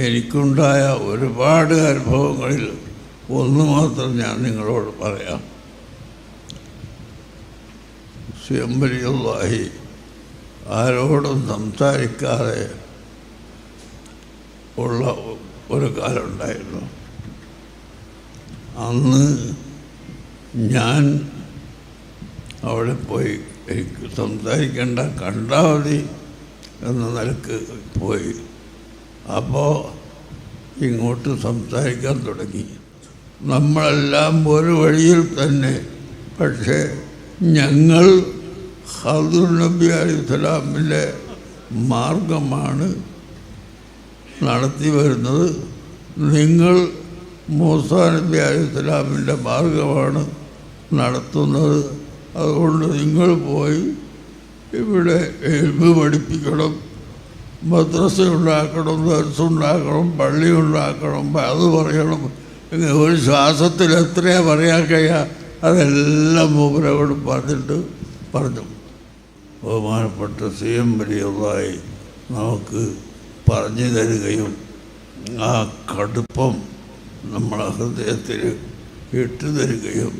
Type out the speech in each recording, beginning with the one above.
എനിക്കുണ്ടായ ഒരുപാട് അനുഭവങ്ങളിൽ ഒന്ന് മാത്രം ഞാൻ നിങ്ങളോട് പറയാം. സിയംബലിയുള്ളാഹി ആരോടും സംസാരിക്കാതെ ഉള്ള ഒരു കാലമുണ്ടായിരുന്നു. അന്ന് ഞാൻ അവിടെ പോയി എനിക്ക് സംസാരിക്കേണ്ട, കണ്ടാൽ മതി എന്ന നിലക്ക് പോയി. അപ്പോൾ ഇങ്ങോട്ട് സംസാരിക്കാൻ തുടങ്ങി. നമ്മളെല്ലാം ഒരു വഴിയിൽ തന്നെ. പക്ഷേ ഞങ്ങൾ ഖദർ നബി അലൈഹിസ്സലാമിൻ്റെ മാർഗമാണ് നടത്തി വരുന്നത്, നിങ്ങൾ മൂസാ നബി അലൈഹിസ്സലാമിൻ്റെ മാർഗമാണ് നടത്തുന്നത്. അതുകൊണ്ട് നിങ്ങൾ പോയി ഇവിടെ ഇൽമ് പഠിപ്പിക്കണം, മദ്രസ ഉണ്ടാക്കണം, ദർസ് ഉണ്ടാക്കണം, പള്ളി ഉണ്ടാക്കണം, അത് പറയണം. ഒരു ശ്വാസത്തിൽ എത്രയാണ് പറയാൻ കഴിയുക? അതെല്ലാം മൂപ്പരോട് പറഞ്ഞു. ബഹുമാനപ്പെട്ട സിയംബലിയുള്ളാഹി നമുക്ക് പറഞ്ഞു തരികയും ആ കടുപ്പം നമ്മളെ ഹൃദയത്തിൽ ഇട്ടു തരികയും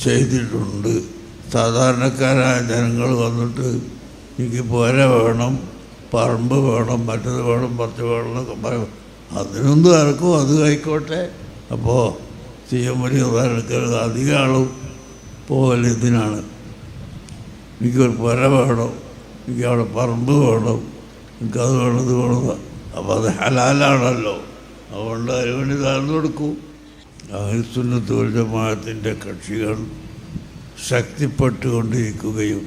ചെയ്തിട്ടുണ്ട്. സാധാരണക്കാരായ ജനങ്ങൾ വന്നിട്ട് എനിക്ക് പുര വേണം, പറമ്പ് വേണം, മറ്റത് വേണം, മറിച്ച് വേണം എന്നൊക്കെ പറയും. അതിനൊന്നും ആർക്കും അത് ആയിക്കോട്ടെ. അപ്പോൾ സിയംബലിയുള്ളാഹിക്ക് അധികം ആളും പോകൽ ഇതിനാണ്. എനിക്കൊരു പുര വേണം, എനിക്ക് അവിടെ പറമ്പ് വേണം, എനിക്കത് വേണം, ഇത് വേണം. അപ്പോൾ അത് ഹലാലാണല്ലോ, അതുകൊണ്ട് അതിനുവേണ്ടി താഴ്ന്നു കൊടുക്കും. അഹ്ലുസുന്നത്ത് വൽ ജമാഅത്തിൻ്റെ കക്ഷികൾ ശക്തിപ്പെട്ടുകൊണ്ടിരിക്കുകയും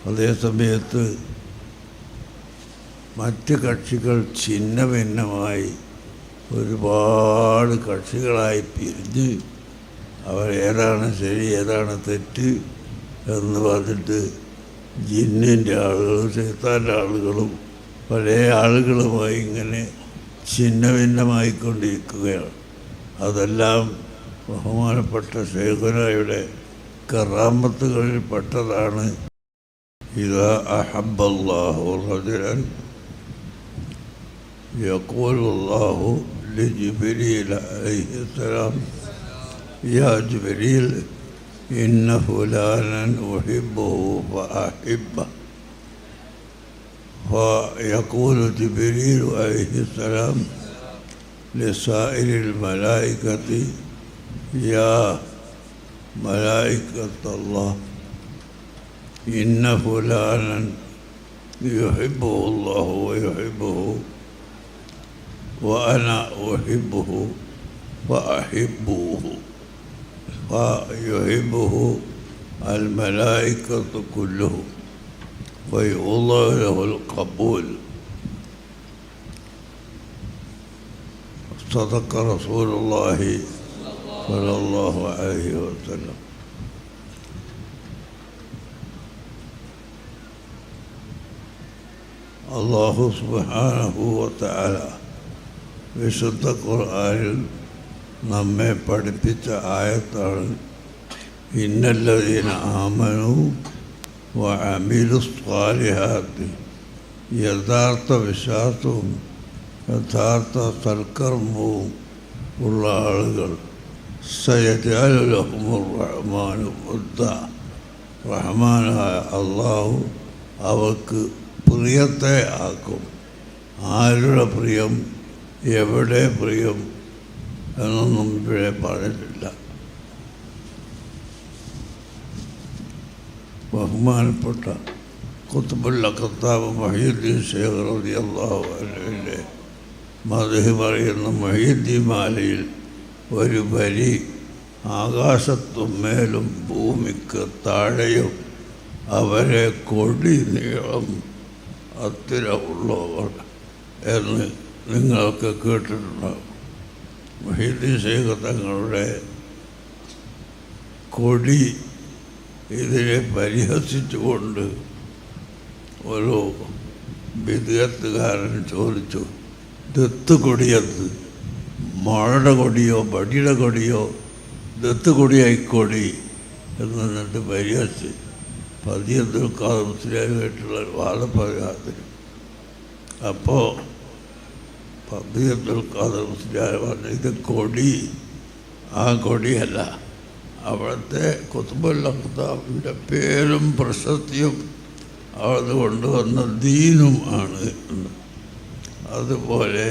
അതേ സമയത്ത് മറ്റ് കക്ഷികൾ ഛിന്ന ഭിന്നമായി ഒരുപാട് കക്ഷികളായി പിരിഞ്ഞ് അവരേതാണ് ശരി ഏതാണ് തെറ്റ് എന്ന് പറഞ്ഞിട്ട് ജിന്നിൻ്റെ ആളുകളും ശൈത്താൻ്റെ ആളുകളും പല ആളുകളുമായി ഇങ്ങനെ ഛിന്ന ഭിന്നമായിക്കൊണ്ടിരിക്കുകയാണ്. അതെല്ലാം ബഹുമാനപ്പെട്ട ശൈഖുനായുടെ കറാമത്തുകളിൽ പെട്ടതാണ്. ഇദാ അഹബ്ബല്ലാഹു റജുലൻ യഖൂലുല്ലാഹു ലിജിബ്രീൽ അലൈഹിസ്സലാം യാ ജിബ്രീൽ ഇന്ന ഫുലാനൻ ഉഹിബ്ബുഹു ഫഅഹിബ്ബഹു فيقول جبريل عليه السلام لسائر الملائكة يا ملائكة الله إن فلانا يحبه الله ويحبه وأنا أحبه فأحبوه فيحبه الملائكة كلهم ويوضع له القبول. صدق رسول الله صلى الله عليه وسلم. അല്ലാഹു സുബ്ഹാനഹു വ തആല വിശുദ്ധ ഖുർആനിൽ നമ്മെ പഠിപ്പിച്ച ആയത്താണ് ഇന്നല്ലദീന ആമനു വഅമിലു സ്വാലിഹാത്തി. യഥാർത്ഥ വിശ്വാസവും യഥാർത്ഥ സൽക്കർമ്മവും ഉള്ള ആളുകൾ സയജഅലു ലഹുമുർ റഹ്മാനു വദ്ദ. റഹ്മാനായ അള്ളാഹു അവർക്ക് പ്രിയത്തെ ആക്കും. ആരുടെ പ്രിയം, എവിടെ പ്രിയം എന്നൊന്നും ഇവിടെ പറഞ്ഞിട്ടില്ല. ബഹുമാനപ്പെട്ട ഖുത്ബുൽ അഖ്താബ് മുഹയ്യിദ്ദീൻ ശൈഖ് റളിയല്ലാഹു അൻഹുവിൻ്റെ മദ്ഹ് പറയുന്ന മുഹയ്യിദ്ദീൻ മാലയിൽ ഒരു വരി ആകാശത്തും മേലും ഭൂമിക്ക് താഴെയും അവരെ കൊടി നീളം അത്തിരമുള്ളവർ എന്ന് നിങ്ങൾക്ക് കേട്ടിട്ടുണ്ടാകും. മുഹയ്യിദ്ദീൻ ശൈഖ് തങ്ങളുടെ കൊടി ഇതിനെ പരിഹസിച്ചുകൊണ്ട് ഒരു ബിദ്അത്തുകാരൻ ചോദിച്ചു, ദത്ത് കൊടിയത്ത് മഴയുടെ കൊടിയോ ബടിയുടെ കൊടിയോ ദത്ത് കൊടിയായിക്കൊടി എന്നിട്ട് പരിഹസിച്ച് പതിയബ്ദുൽ ഖാദിർ മുസ്ലിയാരുമായിട്ടുള്ള വാദപ്രതിവാദത്തിന്. അപ്പോൾ അബ്ദുൽ ഖാദർ മുസ്ലിയാർ പറഞ്ഞു, ഇത് കൊടി ആ കൊടിയല്ല, അവിടുത്തെ ഖുത്ബുൽ അഖ്താബിൻ്റെ പേരും പ്രശസ്തിയും അവിടുന്ന് കൊണ്ടുവന്ന ദീനും ആണ്. അതുപോലെ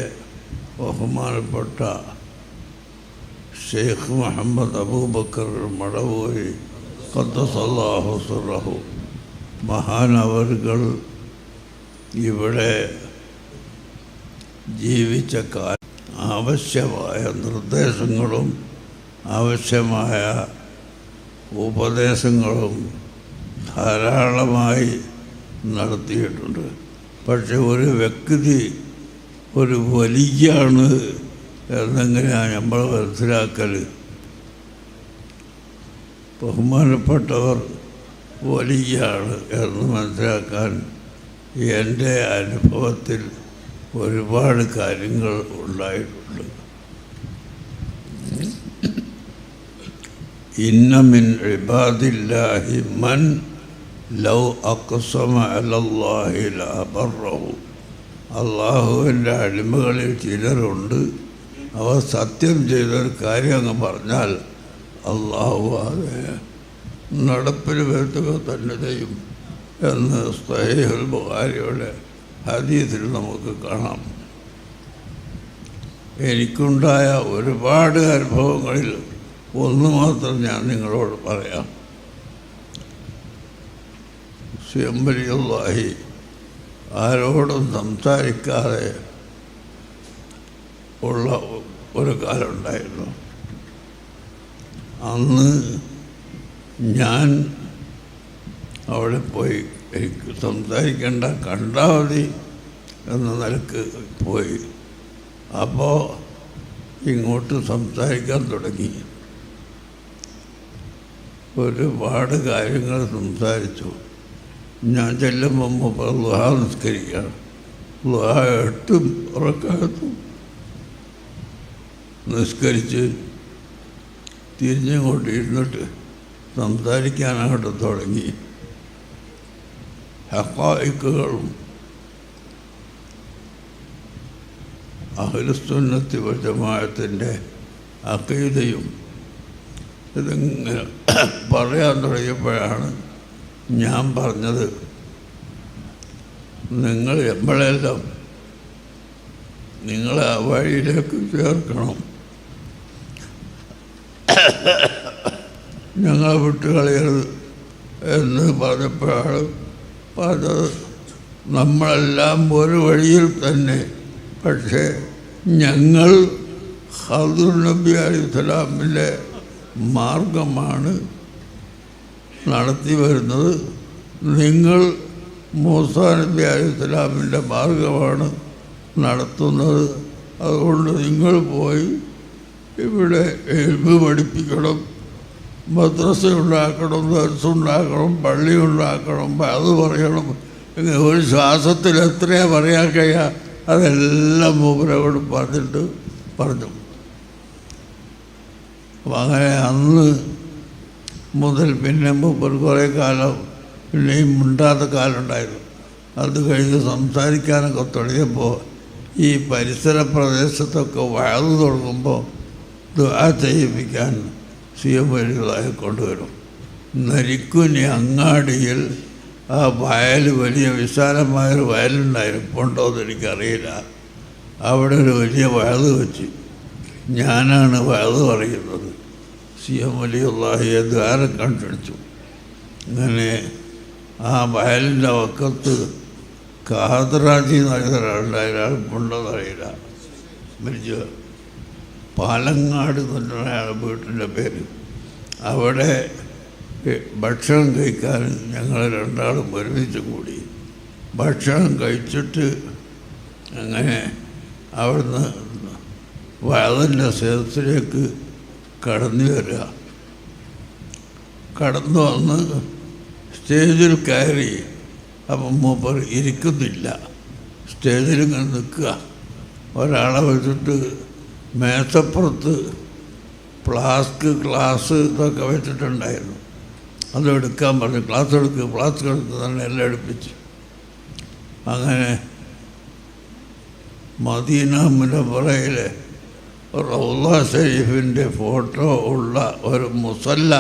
ബഹുമാനപ്പെട്ട ഷെയ്ഖ് മുഹമ്മദ് അബൂബക്കർ മടവൂരി ഖദ്ദസല്ലാഹു സിർറഹു മഹാനവറുകൾ ഇവിടെ ജീവിച്ച കാലം ആവശ്യമായ നിർദ്ദേശങ്ങളും ആവശ്യമായ ഉപദേശങ്ങളും ധാരാളമായി നടത്തിയിട്ടുണ്ട്. പക്ഷെ ഒരു വ്യക്തി ഒരു വലിയാണ് എന്നെങ്ങനെയാണ് നമ്മൾ മനസ്സിലാക്കൽ? ബഹുമാനപ്പെട്ടവർ വലിയാണ് എന്ന് മനസ്സിലാക്കാൻ എൻ്റെ അനുഭവത്തിൽ ഒരുപാട് കാര്യങ്ങൾ ഉണ്ടായിട്ടുണ്ട്. ഇന്ന മിൻ ഇബാദില്ലാഹി മൻ ലൗ അഖ്സമ അലല്ലാഹി ലഅബറഹു. അള്ളാഹുവിൻ്റെ അടിമകളിൽ ചിലരുണ്ട്, അവർ സത്യം ചെയ്തൊരു കാര്യം അങ്ങ് പറഞ്ഞാൽ അള്ളാഹു അത് നടപ്പിൽ വരുത്തുക തന്നെ ചെയ്യും എന്ന് സഹീഹുൽ ബുഖാരിയുടെ ഹദീസിൽ നമുക്ക് കാണാം. എനിക്കുണ്ടായ ഒരുപാട് അനുഭവങ്ങളിൽ ഒന്ന് മാത്രം ഞാൻ നിങ്ങളോട് പറയാം. സിയംബലിയുള്ളാഹി ആരോടും സംസാരിക്കാതെ ഉള്ള ഒരു കാലമുണ്ടായിരുന്നു. അന്ന് ഞാൻ അവിടെ പോയി, എനിക്ക് സംസാരിക്കേണ്ട, കണ്ടാൽ മതി എന്ന നിലക്ക് പോയി. അപ്പോൾ ഇങ്ങോട്ട് സംസാരിക്കാൻ തുടങ്ങി. ഒരുപാട് കാര്യങ്ങൾ സംസാരിച്ചു. ഞാൻ ചെല്ലുമ്പം ളുഹാ നിസ്കരിക്കുകയാണ്. ളുഹാ 8 റക്അത്തും നിസ്കരിച്ച് തിരിഞ്ഞങ്ങോട്ട് ഇരുന്നിട്ട് സംസാരിക്കാനായിട്ട് തുടങ്ങി. ഹഖായിക്കുകളും അഹ്ലുസുന്നത്തി വൽ ജമാഅത്തിൻ്റെ അഖീദയും ഇതിങ്ങനെ പറയാൻ തുടങ്ങിയപ്പോഴാണ് ഞാൻ പറഞ്ഞത്, നിങ്ങൾ എപ്പോഴെല്ലാം നിങ്ങളെ ആ വഴിയിലേക്ക് ചേർക്കണം, ഞങ്ങളെ വിട്ടുകളയരുത് എന്ന് പറഞ്ഞപ്പോഴാണ് പറഞ്ഞത്, നമ്മളെല്ലാം ഒരു വഴിയിൽ തന്നെ, പക്ഷേ ഞങ്ങൾ ഖദർ നബി അലൈഹിസ്സലാമിൻ്റെ മാർഗമാണ് നടത്തി വരുന്നത്, നിങ്ങൾ മൂസാ നബി അലൈഹിസ്സലാമിൻ്റെ മാർഗമാണ് നടത്തുന്നത്. അതുകൊണ്ട് നിങ്ങൾ പോയി ഇവിടെ ഇൽമ് പഠിപ്പിക്കണം, മദ്രസ ഉണ്ടാക്കണം, ദർസ് ഉണ്ടാക്കണം, പള്ളി ഉണ്ടാക്കണം, അത് പറയണം. ഒരു ശ്വാസത്തിൽ എത്രയാണ് പറയാൻ കഴിയുക? അതെല്ലാം മൂപ്പരോട് പറഞ്ഞു. അപ്പം അങ്ങനെ അന്ന് മുതൽ പിന്നെ മൂപ്പർ കുറേ കാലം പിന്നെയും മിണ്ടാത്ത കാലം ഉണ്ടായിരുന്നു. അത് കഴിഞ്ഞ് സംസാരിക്കാനൊക്കെ തുടങ്ങിയപ്പോൾ ഈ പരിസര പ്രദേശത്തൊക്കെ വഴന്നു തുടങ്ങുമ്പോൾ ദുആ ചെയ്യിപ്പിക്കാൻ സിയംവലികളായി കൊണ്ടുവരും. നരിക്കുനി അങ്ങാടിയിൽ ആ വയൽ, വലിയ വിശാലമായൊരു വയലുണ്ടായിരുന്നു, ഇപ്പോൾ ഉണ്ടോ എന്ന് എനിക്കറിയില്ല. അവിടെ ഒരു വലിയ വയത് വെച്ച് ഞാനാണ് വയത് പറയുന്നത്. സിയംവലിയുള്ളാഹിയെ ദ്വാരം കണ്ടുപിടിച്ചു. അങ്ങനെ ആ വയലിൻ്റെ വക്കത്ത് ഖാദറാജി എന്നൊരാളുണ്ടായ ഒരാൾ കൊണ്ടതറിയില്ല, മരിച്ചു. പാലങ്ങാട് എന്ന് പറഞ്ഞ വീട്ടിൻ്റെ പേര്. അവിടെ ഭക്ഷണം കഴിക്കാൻ ഞങ്ങൾ രണ്ടാളും ഒരുമിച്ച് കൂടി. ഭക്ഷണം കഴിച്ചിട്ട് അങ്ങനെ അവിടുന്ന് വയലിൻ്റെ സദസ്സിലേക്ക് കടന്നു വരിക. കടന്നു വന്ന് സ്റ്റേജിൽ കയറി. അപ്പം മൂപ്പർ ഇരിക്കുന്നില്ല, സ്റ്റേജിൽ ഇങ്ങനെ നിൽക്കുക. ഒരാളെ വെച്ചിട്ട് മേശപ്പുറത്ത് ഫ്ലാസ്ക്, ഗ്ലാസ് ഇതൊക്കെ വെച്ചിട്ടുണ്ടായിരുന്നു. അതെടുക്കാൻ പറഞ്ഞു. ഫ്ലാസ്ക് എടുത്ത് തന്നെ എല്ലാം എടുപ്പിച്ച്. അങ്ങനെ മദീന മുനവ്വറയിലെ റൗള ഷരീഫിൻ്റെ ഫോട്ടോ ഉള്ള ഒരു മുസല്ല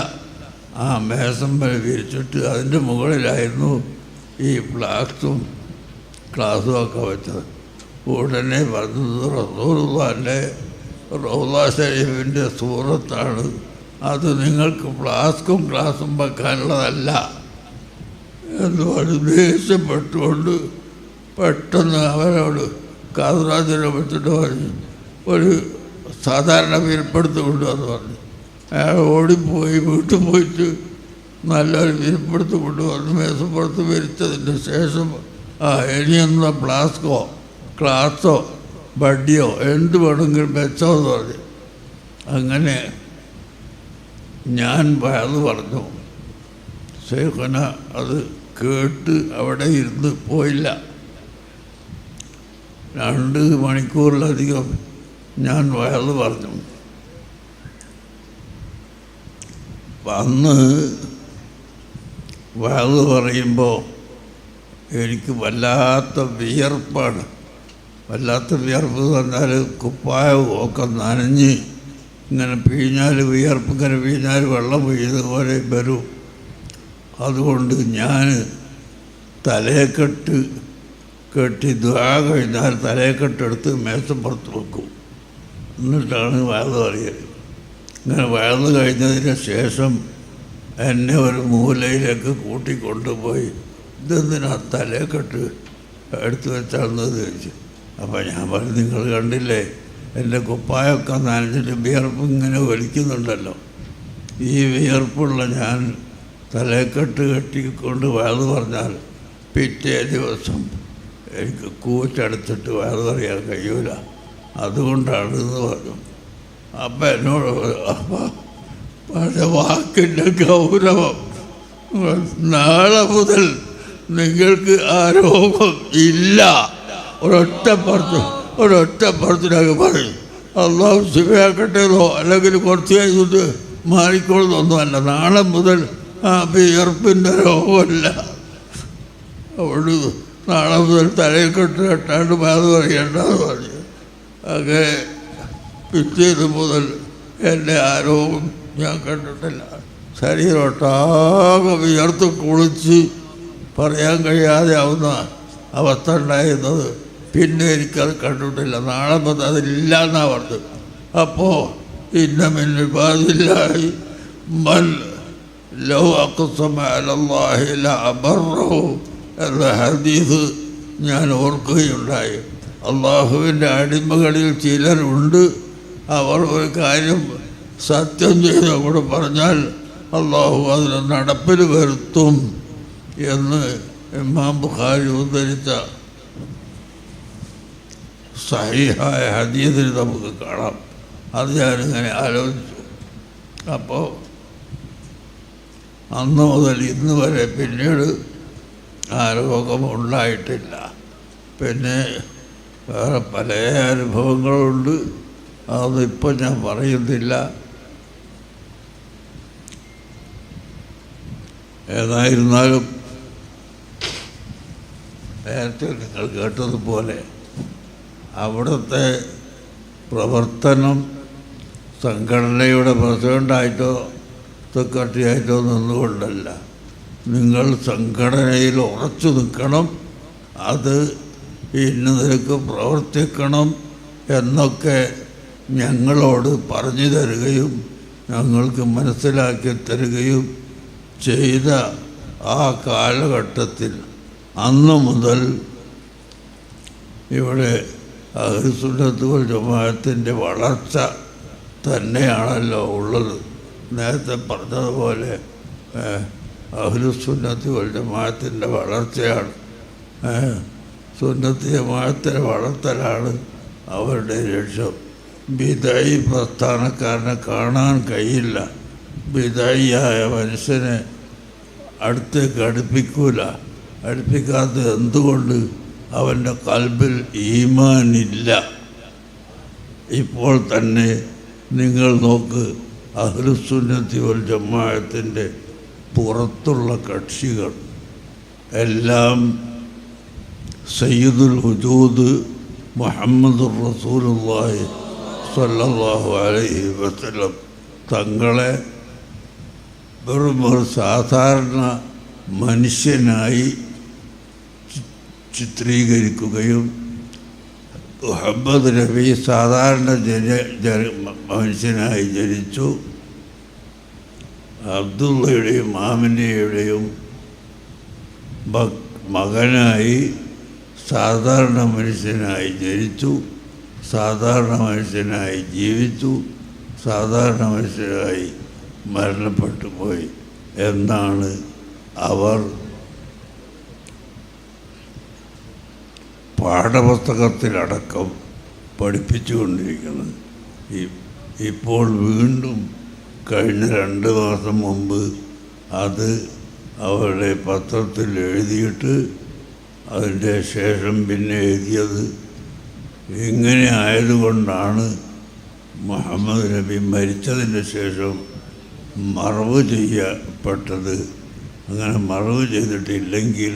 ആ മേസമ്പൽ വിരിച്ചിട്ട് അതിൻ്റെ മുകളിലായിരുന്നു ഈ ഫ്ലാക്സും ക്ലാസ്സും ഒക്കെ വെച്ചത്. ഉടനെ പറഞ്ഞത് റസൂലുള്ളാഹിൻ്റെ റൗള ഷരീഫിൻ്റെ സൂറത്താണ്, അത് നിങ്ങൾക്ക് ഫ്ലാസ്കും ഗ്ലാസും വെക്കാനുള്ളതല്ല എന്ന് പറഞ്ഞ് ദേഷ്യപ്പെട്ടുകൊണ്ട് പെട്ടെന്ന് അവരോട് കാതുറാജിനെ വെച്ചിട്ട് പറഞ്ഞു ഒരു സാധാരണ വിരിപ്പെടുത്ത് കൊണ്ടുവന്ന് പറഞ്ഞു. അയാൾ ഓടിപ്പോയി വീട്ടിൽ പോയിട്ട് നല്ലൊരു വിരിപ്പെടുത്ത് കൊണ്ടുവന്ന് മേശപ്പുറത്ത് വിരിച്ചതിന് ശേഷം ഇനിയൊന്ന ഫ്ലാസ്കോ ക്ലാസ്സോ ബഡിയോ എന്ത് വേണമെങ്കിലും വെച്ചോ എന്ന് പറഞ്ഞു. അങ്ങനെ ഞാൻ അത് പറഞ്ഞു. ശൈഖുന അത് കേട്ട് അവിടെ ഇരുന്ന് പോയില്ല. 2 മണിക്കൂറിലധികം ഞാൻ വയത് പറഞ്ഞു. അന്ന് വയത് പറയുമ്പോൾ എനിക്ക് വല്ലാത്ത വിയർപ്പാണ്. വല്ലാത്ത വിയർപ്പ് എന്ന് പറഞ്ഞാൽ കുപ്പായവും ഒക്കെ നനഞ്ഞ് ഇങ്ങനെ പിഴിഞ്ഞാൽ വിയർപ്പ് ഇങ്ങനെ പിഴിഞ്ഞാൽ വെള്ളം വീഴുന്നതുപോലെ വരും. അതുകൊണ്ട് ഞാൻ തലയെക്കെട്ട് കെട്ടി ദുആ കഴിഞ്ഞാൽ തലയെക്കെട്ടെടുത്ത് മേശപ്പുറത്ത് വെക്കും. എന്നിട്ടാണ് വയത് പറയുക. ഇങ്ങനെ വയത് കഴിഞ്ഞതിന് ശേഷം എന്നെ ഒരു മൂലയിലേക്ക് കൂട്ടിക്കൊണ്ടുപോയി ഇതെന്തിനാ തലയെക്കെട്ട് എടുത്തു വെച്ചാണെന്ന് ചോദിച്ചു. അപ്പോൾ ഞാൻ പറഞ്ഞു, നിങ്ങൾ കണ്ടില്ലേ എൻ്റെ കുപ്പായൊക്കെ നനഞ്ഞിട്ട് വിയർപ്പ് ഇങ്ങനെ വലിക്കുന്നുണ്ടല്ലോ, ഈ വിയർപ്പുള്ള ഞാൻ തലക്കെട്ട് കെട്ടിക്കൊണ്ട് വയത് പറഞ്ഞാൽ പിറ്റേ ദിവസം എനിക്ക് കൂച്ചടച്ചിട്ട് വയത് പറയാൻ കഴിയൂല, അതുകൊണ്ടാണ് എന്ന് പറഞ്ഞു. അപ്പം എന്നോട് പഴയ വാക്കിൻ്റെ ഗൗരവം, നാളെ മുതൽ നിങ്ങൾക്ക് ആ രോഗം ഇല്ല, ഒരൊറ്റപ്പുറത്തിനൊക്കെ പറയും. അള്ളാഹു ശിവയാക്കട്ടേതോ അല്ലെങ്കിൽ കുറച്ച് കഴിഞ്ഞിട്ട് മാറിക്കൊള്ളുന്നൊന്നുമല്ല. നാളെ മുതൽ ആ വിയർപ്പിൻ്റെ രോഗമല്ല. അവിടെ നാളെ മുതൽ തലയിൽ കെട്ടാണ്ട് അത് പറയണ്ടെന്ന് പറഞ്ഞു. അങ്ങനെ പിറ്റേന്ന് മുതൽ എൻ്റെ ആ രോഗം ഞാൻ കണ്ടിട്ടില്ല. ശരീരമൊട്ടാകെ വിയർത്ത് കുളിച്ച് പറയാൻ കഴിയാതെ ആവുന്ന അവസ്ഥ ഉണ്ടായിരുന്നത്. പിന്നെ എനിക്കത് കണ്ടിട്ടില്ല. നാളെ മുതൽ അതില്ല എന്നാണ് പറഞ്ഞത്. അപ്പോൾ ഇന്ന മിൻ ഇബാദില്ലാഹി മൻ ലൗ അഖ്സമ അലല്ലാഹി ലഅബറഹു എന്ന ഹദീസ് ഞാൻ ഓർക്കുകയുണ്ടായി. അള്ളാഹുവിൻ്റെ അടിമകളിൽ ചിലരുണ്ട്, അവർ ഒരു കാര്യം സത്യം ചെയ്ത് അങ്ങോട്ട് പറഞ്ഞാൽ അള്ളാഹു അതിന് നടപ്പിൽ വരുത്തും എന്ന് ഇമാം ബുഖാരി ഉദ്ധരിച്ച സഹീഹായ ഹദീസിൽ നമുക്ക് കാണാം. അത് ഞാനിങ്ങനെ ആലോചിച്ചു. അപ്പോൾ അന്ന് മുതൽ ഇന്ന് വരെ പിന്നീട് ആ രോഗം ഉണ്ടായിട്ടില്ല. പിന്നെ വേറെ പല അനുഭവങ്ങളുണ്ട്, അതിപ്പോൾ ഞാൻ പറയുന്നില്ല. ഏതായിരുന്നാലും നേരത്തെ നിങ്ങൾ കേട്ടതുപോലെ അവിടുത്തെ പ്രവർത്തനം സംഘടനയുടെ പ്രസിഡൻ്റായിട്ടോ സെക്രട്ടറിയായിട്ടോ നിന്നുകൊണ്ടല്ല. നിങ്ങൾ സംഘടനയിൽ ഉറച്ചു നിൽക്കണം, അത് ഇന്ന നിലക്ക് പ്രവർത്തിക്കണം എന്നൊക്കെ ഞങ്ങളോട് പറഞ്ഞു തരികയും ഞങ്ങൾക്ക് മനസ്സിലാക്കി തരികയും ചെയ്ത ആ കാലഘട്ടത്തിൽ അന്ന് മുതൽ ഇവിടെ അഹ്ലുസുന്നത്ത് വൽ ജമാഅത്തിൻ്റെ വളർച്ച തന്നെയാണല്ലോ ഉള്ളത്. നേരത്തെ പറഞ്ഞതുപോലെ അഹ്ലുസുന്നത്ത് വൽ ജമാഅത്തിൻ്റെ വളർച്ചയാണ്, സുന്നത്ത് ജമാഅത്തിനെ വളർത്തലാണ് അവരുടെ ലക്ഷ്യം. ബിദഈ പ്രസ്ഥാനക്കാരനെ കാണാൻ കഴിയില്ല. ബിദഈയായ മനുഷ്യനെ അടുത്തേക്ക് അടുപ്പിക്കാത്തത് എന്തുകൊണ്ട്? അവൻ്റെ ഖൽബിൽ ഈമാനില്ല. ഇപ്പോൾ തന്നെ നിങ്ങൾ നോക്ക്, അഹ്ലുസുന്നത്തി വൽ ജമാഅത്തിൻ്റെ പുറത്തുള്ള കക്ഷികൾ എല്ലാം സയ്യിദുൽ വജൂദ് മുഹമ്മദുർ റസൂലുള്ളാഹി സ്വല്ലല്ലാഹു അലൈഹി വസല്ലം തങ്ങളെ വെറും ഒരു സാധാരണ മനുഷ്യനായി ചിത്രീകരിക്കുകയും മുഹമ്മദ് നബി സാധാരണ മനുഷ്യനായി ജനിച്ചു, അബ്ദുള്ളയുടെയും ആമിനയുടെയും മകനായി സാധാരണ മനുഷ്യനായി ജനിച്ചു, സാധാരണ മനുഷ്യനായി ജീവിച്ചു, സാധാരണ മനുഷ്യനായി മരണപ്പെട്ടു പോയി എന്നാണ് അവർ പാഠപുസ്തകത്തിലടക്കം പഠിപ്പിച്ചുകൊണ്ടിരിക്കുന്നത്. ഇപ്പോൾ വീണ്ടും കഴിഞ്ഞ 2 മാസം മുമ്പ് അത് അവരുടെ പത്രത്തിൽ എഴുതിയിട്ട് അതിൻ്റെ ശേഷം പിന്നെ എഴുതിയത് ഇങ്ങനെ ആയതുകൊണ്ടാണ് മുഹമ്മദ് നബി മരിച്ചതിന് ശേഷം മറവ് ചെയ്യപ്പെട്ടത്. അങ്ങനെ മറവ് ചെയ്തിട്ടില്ലെങ്കിൽ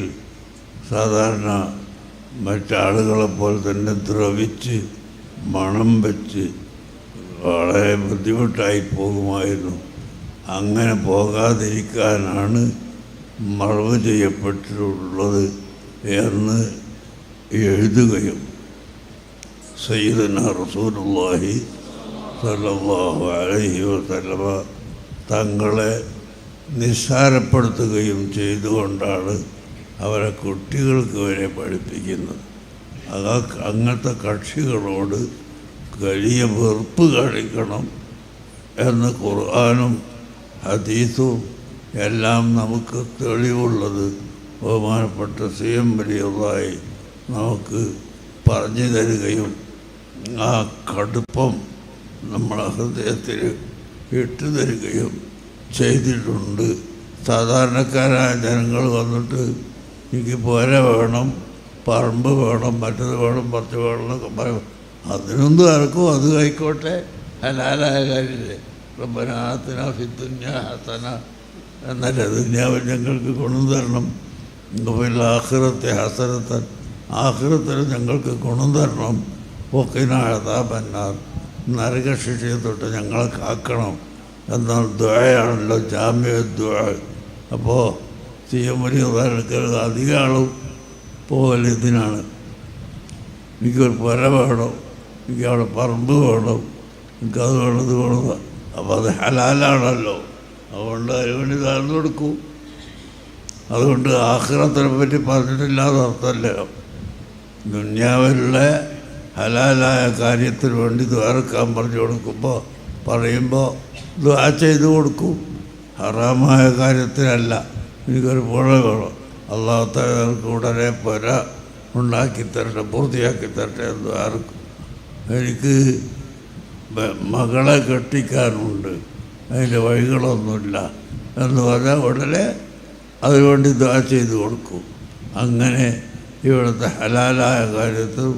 സാധാരണ മറ്റാളുകളെപ്പോലെ തന്നെ ദ്രവിച്ച് മണം വെച്ച് വളരെ ബുദ്ധിമുട്ടായി പോകുമായിരുന്നു. അങ്ങനെ പോകാതിരിക്കാനാണ് മറവ് ചെയ്യപ്പെട്ടിട്ടുള്ളത് എന്ന് എഴുതുകയും സയ്യിദുനാ റസൂലുള്ളാഹി സ്വല്ലല്ലാഹു അലൈഹി വസല്ലമ തങ്ങളെ നിസ്സാരപ്പെടുത്തുകയും ചെയ്തുകൊണ്ടാണ് അവരെ കുട്ടികൾക്ക് വരെ പഠിപ്പിക്കുന്നത്. അങ്ങനത്തെ കക്ഷികളോട് വലിയ വെറുപ്പ് കാണിക്കണം എന്ന് ഖുർആനും ഹദീസും എല്ലാം നമുക്ക് തെളിവുള്ളത് ബഹുമാനപ്പെട്ട CM വലിയതായി നമുക്ക് പറഞ്ഞു തരികയും ആ കടുപ്പം നമ്മളെ ഹൃദയത്തിൽ ഇട്ടു തരികയും ചെയ്തിട്ടുണ്ട്. സാധാരണക്കാരായ ജനങ്ങൾ വന്നിട്ട് എനിക്ക് പുര വേണം, പറമ്പ് വേണം, മറ്റത് വേണം, പറിച്ച് വേണം എന്നൊക്കെ പറയും. അതിനൊന്നും ആർക്കും അത് ആയിക്കോട്ടെ, ഹലാലായ കാര്യമില്ലേ. റബ്ബനാ ആതിനാ ഫിദ്ദുനിയ ഹസന എന്നല്ല, ദുനിയാവിൽ ഞങ്ങൾക്ക് ഗുണം തരണം, പിന്നെ ആഖിറത്തെ ഹസനത്തൻ, ആഖിറത്തിൽ ഞങ്ങൾക്ക് ഗുണം തരണം, വഖിനാ അദാബന്നാർ, നരകശിക്ഷയെ തൊട്ട് ഞങ്ങളെ കാക്കണം എന്നാൽ ദുആയാണല്ലോ ജാമിഅ ദുആ. അപ്പോൾ CM വലിയ അധികം ആളും പോകല് ഇതിനാണ്. എനിക്കൊരു പുര വേണം, എനിക്ക് അവിടെ പറമ്പ് വേണം, എനിക്കത് വേണം, ഇത് വേണം. അപ്പോൾ അത് ഹലാലാണല്ലോ, അതുകൊണ്ട് അതിനുവേണ്ടി താഴ്ന്നു കൊടുക്കൂ. അതുകൊണ്ട് ആഖിറത്തിനെ പറ്റി പറഞ്ഞിട്ടില്ലാതെ അർത്ഥമല്ല. ദുനിയാവിലുള്ള ഹലാലായ കാര്യത്തിന് വേണ്ടി ദ്വാരക്കാൻ പറഞ്ഞു കൊടുക്കുമ്പോൾ പറയുമ്പോൾ ദ്വാ ചെയ്ത് കൊടുക്കും. ഹറാമായ കാര്യത്തിനല്ല. എനിക്കൊരു പുഴ വേണം, അല്ലാഹു തആലക്ക് ഉടനെ പുര ഉണ്ടാക്കി തരട്ടെ, പൂർത്തിയാക്കി തരട്ടെ എന്ന് ആർക്കും. എനിക്ക് മകളെ കെട്ടിക്കാനുണ്ട്, അതിൻ്റെ വഴികളൊന്നുമില്ല എന്ന് പറഞ്ഞാൽ ഉടനെ അതിനുവേണ്ടി ദ്വാ ചെയ്ത് കൊടുക്കും. അങ്ങനെ ഇവിടുത്തെ ഹലാലായ കാര്യത്തിനും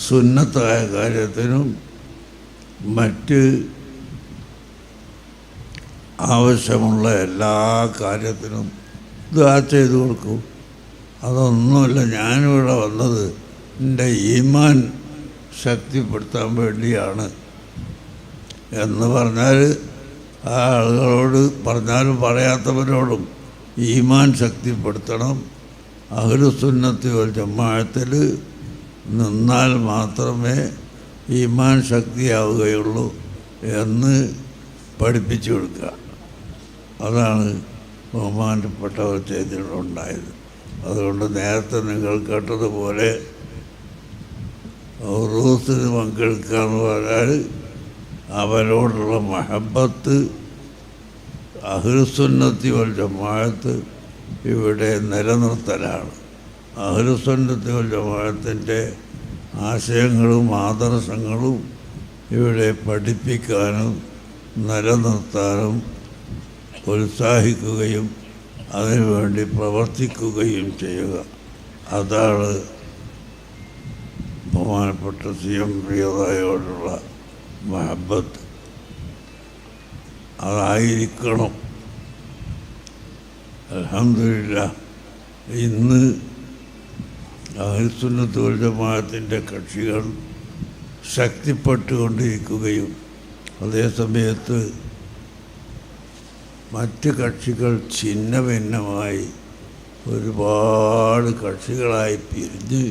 സുന്നത്തായ കാര്യത്തിനും മറ്റ് ആവശ്യമുള്ള എല്ലാ കാര്യത്തിനും ദ്വാ ചെയ്ത് കൊടുക്കും. അതൊന്നുമില്ല, ഞാനിവിടെ വന്നത് എൻ്റെ ഈമാൻ ശക്തിപ്പെടുത്താൻ വേണ്ടിയാണ് എന്ന് പറഞ്ഞാൽ ആ ആളുകളോട് പറഞ്ഞാലും പറയാത്തവരോടും ഈമാൻ ശക്തിപ്പെടുത്തണം. അഹ്ലുസുന്നത്തി വൽ ജമാഅത്തിൽ നിന്നാൽ മാത്രമേ ഈമാൻ ശക്തിയാവുകയുള്ളൂ എന്ന് പഠിപ്പിച്ചു കൊടുക്കുക. അതാണ് ബഹുമാനപ്പെട്ടവർ ചെയ്തിട്ടുണ്ടായത്. അതുകൊണ്ട് നേരത്തെ നിങ്ങൾ കേട്ടതുപോലെ ഉറൂസിന് പങ്കെടുക്കുക എന്ന് പറഞ്ഞാൽ അവരോടുള്ള മഹബത്ത് അഹ്ലുസുന്നത്തി വൽ ജമാഅത്ത് ഇവിടെ നിലനിർത്തലാണ്. അഹ്ലുസുന്നത്തി വൽ ജമാഅത്തിൻ്റെ ആശയങ്ങളും ആദർശങ്ങളും ഇവിടെ പഠിപ്പിക്കാനും നിലനിർത്താനും ഉത്സാഹിക്കുകയും അതിനുവേണ്ടി പ്രവർത്തിക്കുകയും ചെയ്യുക. അതാണ് ബഹുമാനപ്പെട്ട CM പ്രിയതയോടുള്ള മഹബത്ത്. അതായിരിക്കണം. അൽഹംദുലില്ലാഹ് ഇന്ന് അഹ്ലുസുന്നത്ത് വൽ ജമാഅത്തിൻ്റെ കക്ഷികൾ ശക്തിപ്പെട്ടുകൊണ്ടിരിക്കുകയും അതേസമയത്ത് മറ്റ് കക്ഷികൾ ഛിന്ന ഭിന്നമായി ഒരുപാട് കക്ഷികളായി പിരിഞ്ഞ്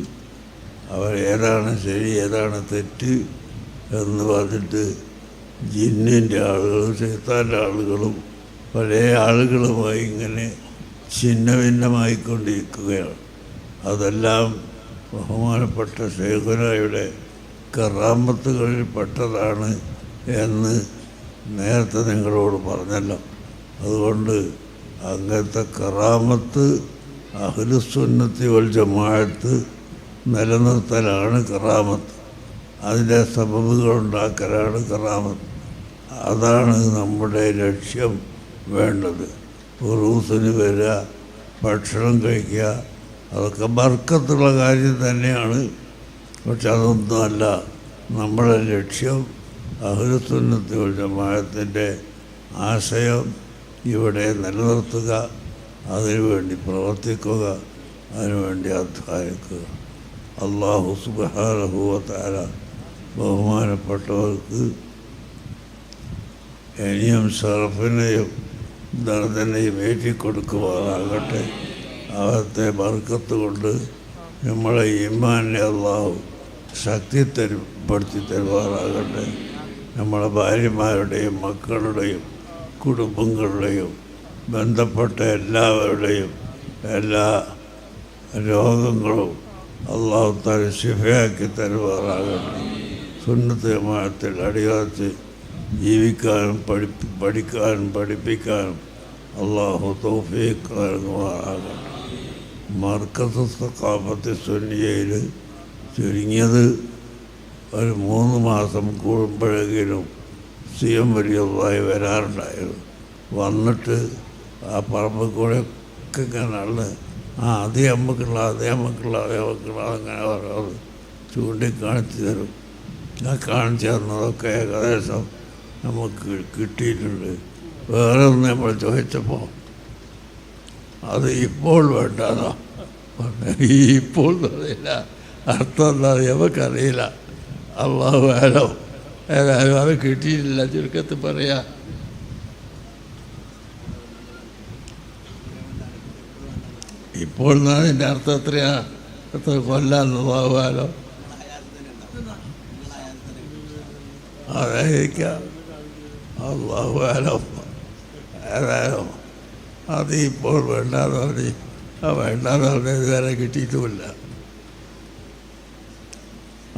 അവരേതാണ് ശരി ഏതാണ് തെറ്റ് എന്ന് പറഞ്ഞിട്ട് ജിന്നിൻ്റെ ആളുകളും ശൈത്താൻ്റെ ആളുകളും പല ആളുകളുമായി ഇങ്ങനെ ഛിന്ന ഭിന്നമായിക്കൊണ്ടിരിക്കുകയാണ്. അതെല്ലാം ബഹുമാനപ്പെട്ട ശൈഖുനായുടെ കറാമത്തുകളിൽ പെട്ടതാണ് എന്ന് നേരത്തെ നിങ്ങളോട് പറഞ്ഞല്ലോ. അതുകൊണ്ട് അങ്ങനത്തെ കറാമത്ത് അഹ്ലുസുന്നത്തി വൽ ജമാഅത്ത് നിലനിർത്തലാണ് കറാമത്ത്. അതിൻ്റെ സബബുകളുണ്ടാക്കലാണ് കറാമത്ത്. അതാണ് നമ്മുടെ ലക്ഷ്യം വേണ്ടത്. ഉറൂസിന് വരിക, ഭക്ഷണം കഴിക്കുക, അതൊക്കെ ബർക്കത്തുള്ള കാര്യം തന്നെയാണ്. പക്ഷെ അതൊന്നുമല്ല നമ്മുടെ ലക്ഷ്യം. അഹ്ലുസുന്നത്തി വൽ ജമാഅത്തിൻ്റെ ആശയം ഇവിടെ നിലനിർത്തുക, അതിനുവേണ്ടി പ്രവർത്തിക്കുക, അതിനുവേണ്ടി അധ്വാനിക്കുക. അല്ലാഹു സുബ്ഹാനഹു വ തആല ബഹുമാനപ്പെട്ടവർക്ക് ഇനിയും ഷറഫിനെയും ദർദനെയും ഏറ്റിക്കൊടുക്കുവാനാകട്ടെ. അവിടുത്തെ ബർക്കത്ത് കൊണ്ട് നമ്മളെ ഈമാനെ അല്ലാഹു ശക്തിപ്പെടുത്തി തരുവാനാകട്ടെ. നമ്മളെ ഭാര്യമാരുടെയും മക്കളുടെയും കുടുംബങ്ങളുടെയും ബന്ധപ്പെട്ട എല്ലാവരുടെയും എല്ലാ രോഗങ്ങളും അല്ലാഹു തആല ശിഫയാക്കി തരുവാനാകട്ടെ. സുന്നത്ത് ജമാഅത്തിൽ അടിയുറച്ച് ജീവിക്കാനും പഠിക്കാനും പഠിപ്പിക്കാനും അല്ലാഹു തൗഫീഖ് നൽകുവാനാകട്ടെ. മർക്കസ് സഖാഫത്ത് സുന്നിയയിൽ ചുരുങ്ങിയത് ഒരു 3 മാസം കൂടുമ്പോഴെങ്കിലും സിയം വലിയതായി വരാറുണ്ടായിരുന്നു. വന്നിട്ട് ആ പറമ്പ് കൂടെ ഒക്കെ ഇങ്ങനെയാണ് അത് നമുക്കുള്ള അങ്ങനെ ഓരോന്ന് ചൂണ്ടിക്കാണിച്ചു തരും. ഞാൻ കാണിച്ചു തന്നതൊക്കെ ഏകദേശം നമുക്ക് കിട്ടിയിട്ടുണ്ട്. വേറെ ഒന്ന് നമ്മൾ ചോദിച്ചപ്പോൾ അത് ഇപ്പോൾ വേണ്ടതോ ഇപ്പോൾ അറിയില്ല, അർത്ഥം എന്താ നമുക്കറിയില്ല. അള്ളാഹു ആലോ. ഏതായാലും അത് കിട്ടിയിട്ടില്ല. ചുരുക്കത്തിൽ പറയാം, ഇപ്പോൾ എന്നതിൻ്റെ അർത്ഥം എത്രയാ, എത്ര കൊല്ലാന്ന് അള്ളാഹു ആലോ. അതായിരിക്കാം അള്ളാഹു ആലോ. ഏതായാലും അത് ഇപ്പോൾ വേണ്ടാന്ന് പറഞ്ഞ് വേണ്ടാന്ന് പറഞ്ഞ ഇതുവരെ കിട്ടിയിട്ടുമില്ല.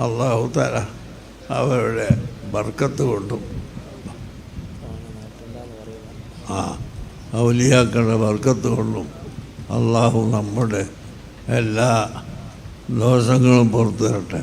അള്ളാഹു തആല അവരുടെ ബർക്കത്ത് കൊണ്ടും ഔലിയാക്കളുടെ ബർക്കത്ത് കൊണ്ടും അള്ളാഹു നമ്മുടെ എല്ലാ ദോഷങ്ങളും പുറത്തു തരട്ടെ.